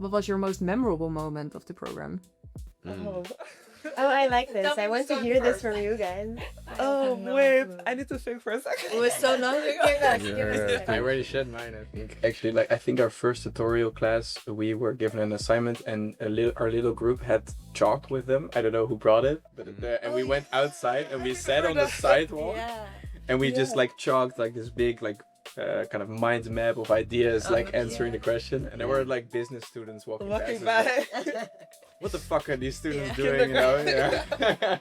what was your most memorable moment of the program? Oh, I like this. I want to hear this from you guys. Oh, wait. I need to think for a second. It was so long ago. Give us a I second. already shared mine, I think. Actually, like I think our first tutorial class, we were given an assignment, and our little group had chalk with them. I don't know who brought it, but and we went outside and we sat on the sidewalk, Yeah. and we just like chalked like this big like kind of mind map of ideas, like answering the question. And there were like business students walking Walking past. by. What the fuck are these students doing? You know? Yeah.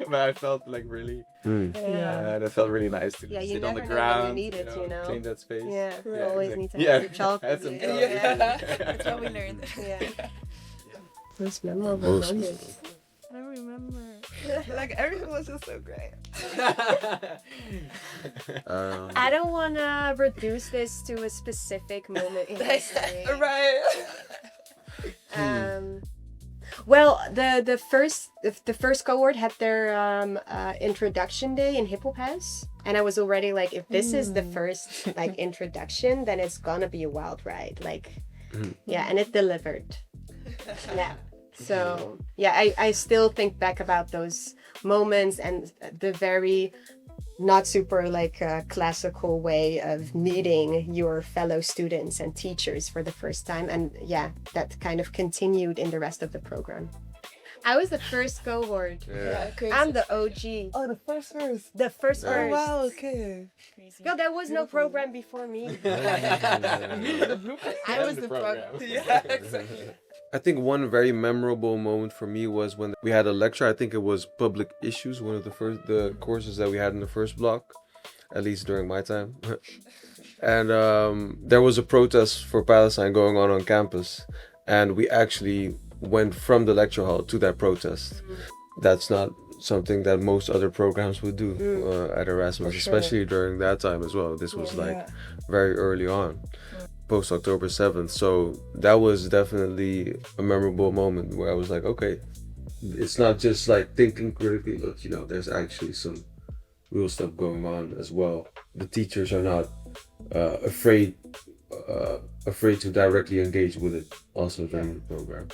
But I felt like really. That felt really nice to Yeah, you sit on the never know when you ground, need it, you know? clean that space. Yeah, you always need to Yeah, have your chalk. had some with chalk. you. Yeah. That's what we learned. Yeah. Most memorable Most moments. I don't remember. Like, everything was just so great. I don't want to reduce this to a specific moment in history. Right. Well, the first cohort had their introduction day in Hippopass, and I was already like, if this is the first like introduction, then it's gonna be a wild ride. Like, yeah, and it delivered. Yeah. So yeah, I still think back about those moments and the very not super like classical way of meeting your fellow students and teachers for the first time, and yeah, that kind of continued in the rest of the program. I was the first cohort. I'm the OG. Oh, the first verse. The first Oh, first. wow, okay. Crazy. No, there was no program before me. I was the program. Yeah, exactly. I think one very memorable moment for me was when we had a lecture. I think it was public issues, one of the courses that we had in the first block, at least during my time. And there was a protest for Palestine going on campus, and we actually went from the lecture hall to that protest. That's not something that most other programs would do at Erasmus, For sure. especially during that time as well. This was like very early on, post October 7th. So that was definitely a memorable moment where I was like, okay, it's not just like thinking critically, but you know, there's actually some real stuff going on as well. The teachers are not afraid to directly engage with it also during the program.